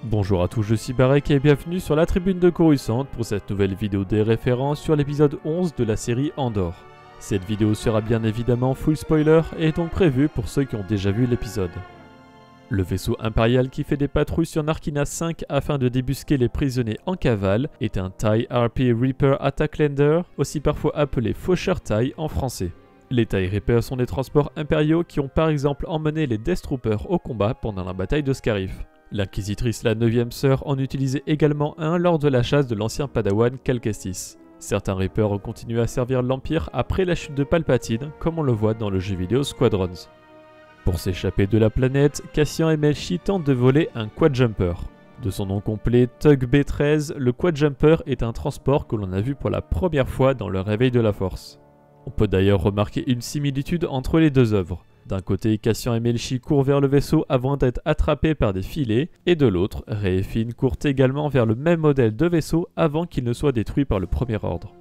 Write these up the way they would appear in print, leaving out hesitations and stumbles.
Bonjour à tous, je suis Barek et bienvenue sur la tribune de Coruscant pour cette nouvelle vidéo des références sur l'épisode 11 de la série Andor. Cette vidéo sera bien évidemment full spoiler et est donc prévue pour ceux qui ont déjà vu l'épisode. Le vaisseau impérial qui fait des patrouilles sur Narkina 5 afin de débusquer les prisonniers en cavale est un TIE RP Reaper Attack Lander, aussi parfois appelé Faucheur TIE en français. Les TIE Reapers sont des transports impériaux qui ont par exemple emmené les Death Troopers au combat pendant la bataille de Scarif. L'Inquisitrice, la 9ème sœur, en utilisait également un lors de la chasse de l'ancien Padawan Cal Kestis. Certains Reapers ont continué à servir l'Empire après la chute de Palpatine, comme on le voit dans le jeu vidéo Squadrons. Pour s'échapper de la planète, Cassian et Melshi tentent de voler un Quadjumper. De son nom complet Tug B-13, le Quadjumper est un transport que l'on a vu pour la première fois dans le Réveil de la Force. On peut d'ailleurs remarquer une similitude entre les deux œuvres. D'un côté, Cassian et Melshi courent vers le vaisseau avant d'être attrapés par des filets, et de l'autre, Rey et Finn courent également vers le même modèle de vaisseau avant qu'il ne soit détruit par le Premier Ordre.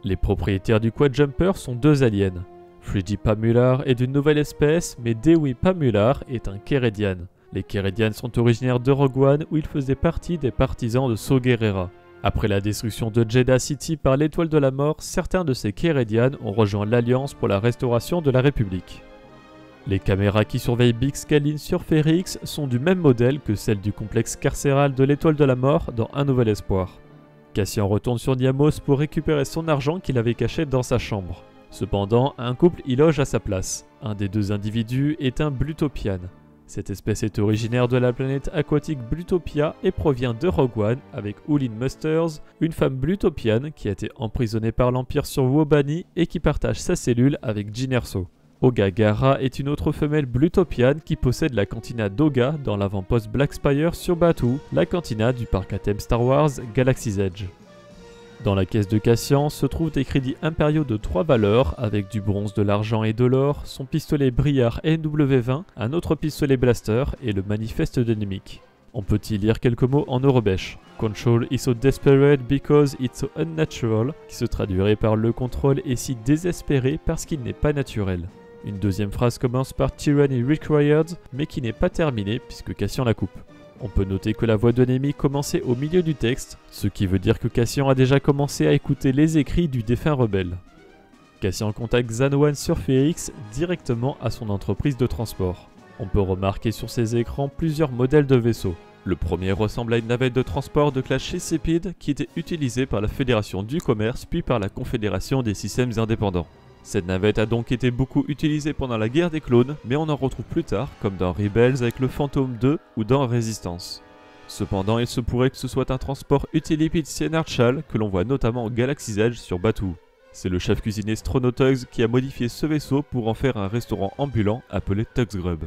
Les propriétaires du Quadjumper sont deux aliens. Freddy Pamular est d'une nouvelle espèce, mais Dewi Pamular est un Kéredian. Les Kéredians sont originaires de Rogue One où ils faisaient partie des partisans de Saw Gerrera. Après la destruction de Jedha City par l'Étoile de la Mort, certains de ces Kéredians ont rejoint l'Alliance pour la restauration de la République. Les caméras qui surveillent Bix Galin sur Ferrix sont du même modèle que celles du complexe carcéral de l'Étoile de la Mort dans Un Nouvel Espoir. Cassian retourne sur Niamos pour récupérer son argent qu'il avait caché dans sa chambre. Cependant, un couple y loge à sa place. Un des deux individus est un Blutopian. Cette espèce est originaire de la planète aquatique Blutopia et provient de Rogue One avec Ulin Musters, une femme Blutopiane qui a été emprisonnée par l'Empire sur Wobani et qui partage sa cellule avec Jyn Erso. Oga Garra est une autre femelle Blutopiane qui possède la cantina d'Oga dans l'avant-poste Black Spire sur Batuu, la cantina du parc à thème Star Wars Galaxy's Edge. Dans la caisse de Cassian se trouvent des crédits impériaux de 3 valeurs avec du bronze, de l'argent et de l'or, son pistolet Briar NW20, un autre pistolet blaster et le manifeste d'Enemic. On peut y lire quelques mots en eurobèche. Control is so desperate because it's so unnatural, qui se traduirait par le contrôle est si désespéré parce qu'il n'est pas naturel. Une deuxième phrase commence par Tyranny Required, mais qui n'est pas terminée puisque Cassian la coupe. On peut noter que la voix d'Enemy commençait au milieu du texte, ce qui veut dire que Cassian a déjà commencé à écouter les écrits du défunt rebelle. Cassian contacte Zan One sur Ferrix directement à son entreprise de transport. On peut remarquer sur ses écrans plusieurs modèles de vaisseaux. Le premier ressemble à une navette de transport de classe Shesepid qui était utilisée par la Fédération du Commerce puis par la Confédération des Systèmes Indépendants. Cette navette a donc été beaucoup utilisée pendant la guerre des clones, mais on en retrouve plus tard, comme dans Rebels avec le Phantom 2 ou dans Résistance. Cependant, il se pourrait que ce soit un transport Utilipid Sienarchal que l'on voit notamment au Galaxy's Edge sur Batuu. C'est le chef cuisinier Stronotugs qui a modifié ce vaisseau pour en faire un restaurant ambulant appelé Tugs Grub.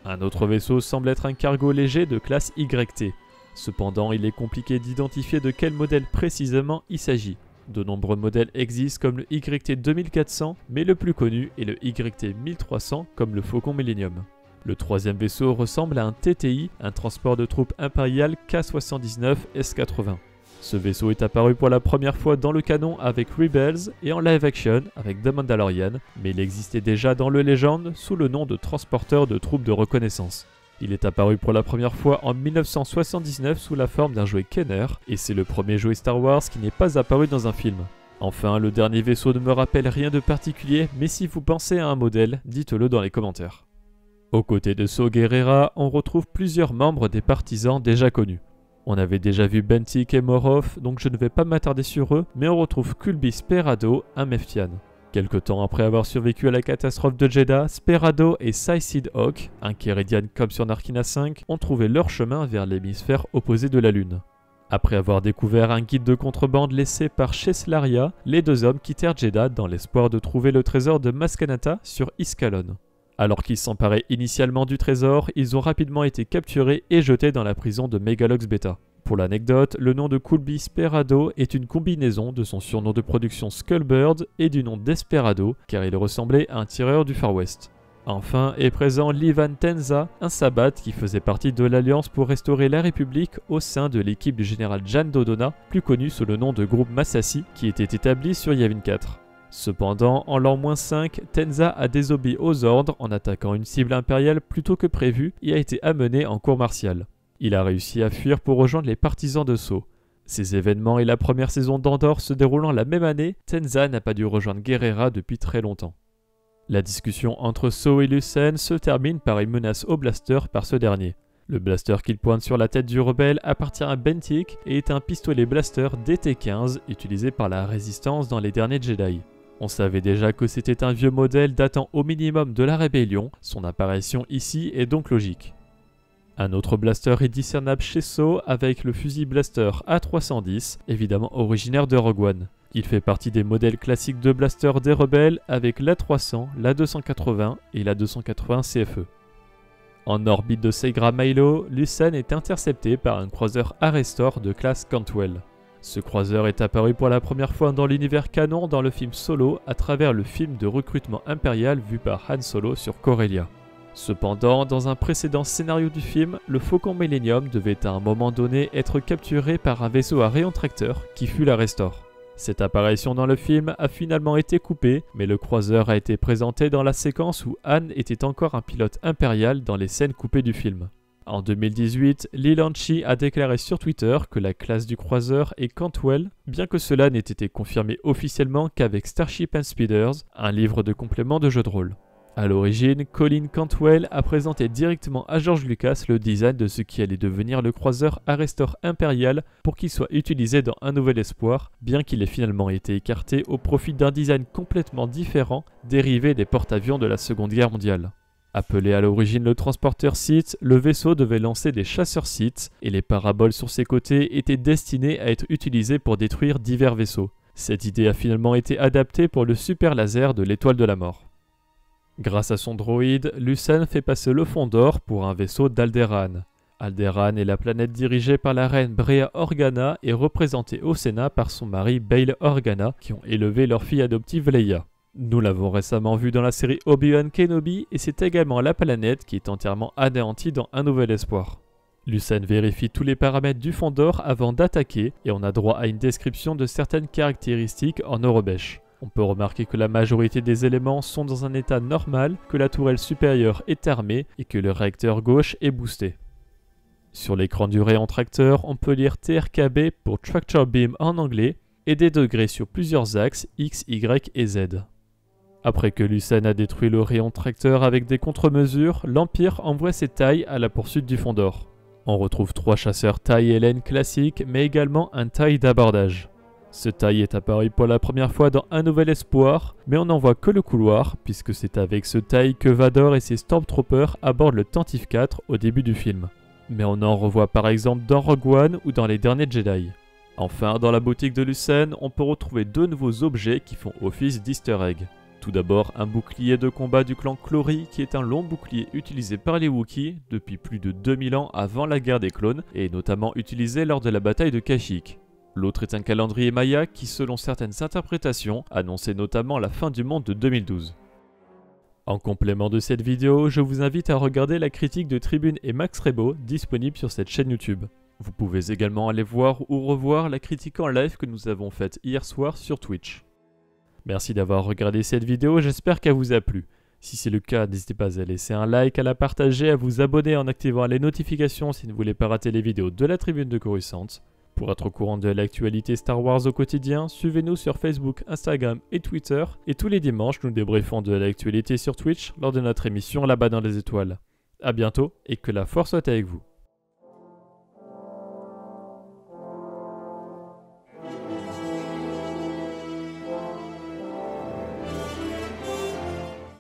Un autre vaisseau semble être un cargo léger de classe YT. Cependant, il est compliqué d'identifier de quel modèle précisément il s'agit. De nombreux modèles existent comme le YT 2400, mais le plus connu est le YT 1300 comme le Faucon Millennium. Le troisième vaisseau ressemble à un TTI, un transport de troupes impériales K-79 S-80. Ce vaisseau est apparu pour la première fois dans le canon avec Rebels et en live action avec The Mandalorian, mais il existait déjà dans le Legend sous le nom de transporteur de troupes de reconnaissance. Il est apparu pour la première fois en 1979 sous la forme d'un jouet Kenner, et c'est le premier jouet Star Wars qui n'est pas apparu dans un film. Enfin, le dernier vaisseau ne me rappelle rien de particulier, mais si vous pensez à un modèle, dites-le dans les commentaires. Aux côtés de Saw Gerrera, on retrouve plusieurs membres des partisans déjà connus. On avait déjà vu Bentik et Morov, donc je ne vais pas m'attarder sur eux, mais on retrouve Kulbi Sperado, un Meftian. Quelque temps après avoir survécu à la catastrophe de Jedha, Sperado et Sycid Hawk, un Kéredian comme sur Narkina 5, ont trouvé leur chemin vers l'hémisphère opposé de la Lune. Après avoir découvert un guide de contrebande laissé par Cheslaria, les deux hommes quittèrent Jedha dans l'espoir de trouver le trésor de Maskanata sur Iskalon. Alors qu'ils s'emparaient initialement du trésor, ils ont rapidement été capturés et jetés dans la prison de Megalox Beta. Pour l'anecdote, le nom de Kulbi Sperado est une combinaison de son surnom de production Skullbird et du nom Desperado, car il ressemblait à un tireur du Far West. Enfin est présent Livan Tenza, un Sabbat qui faisait partie de l'Alliance pour restaurer la République au sein de l'équipe du général Jan Dodonna, plus connu sous le nom de groupe Massassi, qui était établi sur Yavin 4. Cependant, en l'an -5, Tenza a désobéi aux ordres en attaquant une cible impériale plutôt que prévu et a été amené en cour martiale. Il a réussi à fuir pour rejoindre les partisans de Sceaux. Ces événements et la première saison d'Andor se déroulant la même année, Tenza n'a pas dû rejoindre Gerrera depuis très longtemps. La discussion entre Sceaux et Lucen se termine par une menace au blaster par ce dernier. Le blaster qu'il pointe sur la tête du rebelle appartient à Bentik et est un pistolet blaster DT-15 utilisé par la Résistance dans les derniers Jedi. On savait déjà que c'était un vieux modèle datant au minimum de la Rébellion, son apparition ici est donc logique. Un autre blaster est discernable chez Sceaux avec le fusil blaster A310, évidemment originaire de Rogue One. Il fait partie des modèles classiques de blaster des rebelles avec l'A300, l'A280 et l'A280 CFE. En orbite de Segra Milo, Lucen est intercepté par un croiseur Arrestor de classe Cantwell. Ce croiseur est apparu pour la première fois dans l'univers canon dans le film Solo à travers le film de recrutement impérial vu par Han Solo sur Corellia. Cependant, dans un précédent scénario du film, le Faucon Millennium devait à un moment donné être capturé par un vaisseau à rayon tracteur qui fut l'Arrestor. Cette apparition dans le film a finalement été coupée, mais le croiseur a été présenté dans la séquence où Han était encore un pilote impérial dans les scènes coupées du film. En 2018, Lee Lanchi a déclaré sur Twitter que la classe du croiseur est Cantwell, bien que cela n'ait été confirmé officiellement qu'avec Starship and Speeders, un livre de complément de jeu de rôle. A l'origine, Colin Cantwell a présenté directement à George Lucas le design de ce qui allait devenir le croiseur Arrestor Impérial pour qu'il soit utilisé dans Un Nouvel Espoir, bien qu'il ait finalement été écarté au profit d'un design complètement différent dérivé des porte-avions de la Seconde Guerre mondiale. Appelé à l'origine le transporteur Sith, le vaisseau devait lancer des chasseurs Sith et les paraboles sur ses côtés étaient destinées à être utilisées pour détruire divers vaisseaux. Cette idée a finalement été adaptée pour le super laser de l'Étoile de la Mort. Grâce à son droïde, Lucen fait passer le fond d'or pour un vaisseau d'Alderaan. Alderaan est la planète dirigée par la reine Breha Organa et représentée au Sénat par son mari Bail Organa qui ont élevé leur fille adoptive Leia. Nous l'avons récemment vu dans la série Obi-Wan Kenobi et c'est également la planète qui est entièrement anéantie dans Un Nouvel Espoir. Lucen vérifie tous les paramètres du fond d'or avant d'attaquer et on a droit à une description de certaines caractéristiques en eurobèche. On peut remarquer que la majorité des éléments sont dans un état normal, que la tourelle supérieure est armée et que le réacteur gauche est boosté. Sur l'écran du rayon tracteur, on peut lire TRKB pour Tractor Beam en anglais et des degrés sur plusieurs axes X, Y et Z. Après que Lucen a détruit le rayon tracteur avec des contre-mesures, l'Empire envoie ses TIE à la poursuite du fond d'or. On retrouve 3 chasseurs TIE LN classiques mais également un TIE d'abordage. Ce TIE est apparu pour la première fois dans Un Nouvel Espoir, mais on n'en voit que le couloir, puisque c'est avec ce TIE que Vador et ses Stormtroopers abordent le Tantive 4 au début du film. Mais on en revoit par exemple dans Rogue One ou dans Les Derniers Jedi. Enfin, dans la boutique de Lucen, on peut retrouver 2 nouveaux objets qui font office d'easter egg. Tout d'abord, un bouclier de combat du clan Clory qui est un long bouclier utilisé par les Wookiees depuis plus de 2000 ans avant la guerre des clones et notamment utilisé lors de la bataille de Kashyyyk. L'autre est un calendrier Maya qui, selon certaines interprétations, annonçait notamment la fin du monde de 2012. En complément de cette vidéo, je vous invite à regarder la critique de Tribune et Max Rebo disponible sur cette chaîne YouTube. Vous pouvez également aller voir ou revoir la critique en live que nous avons faite hier soir sur Twitch. Merci d'avoir regardé cette vidéo, j'espère qu'elle vous a plu. Si c'est le cas, n'hésitez pas à laisser un like, à la partager, à vous abonner en activant les notifications si vous ne voulez pas rater les vidéos de la Tribune de Coruscant. Pour être au courant de l'actualité Star Wars au quotidien, suivez-nous sur Facebook, Instagram et Twitter. Et tous les dimanches, nous débriefons de l'actualité sur Twitch lors de notre émission Là-bas dans les étoiles. A bientôt et que la force soit avec vous.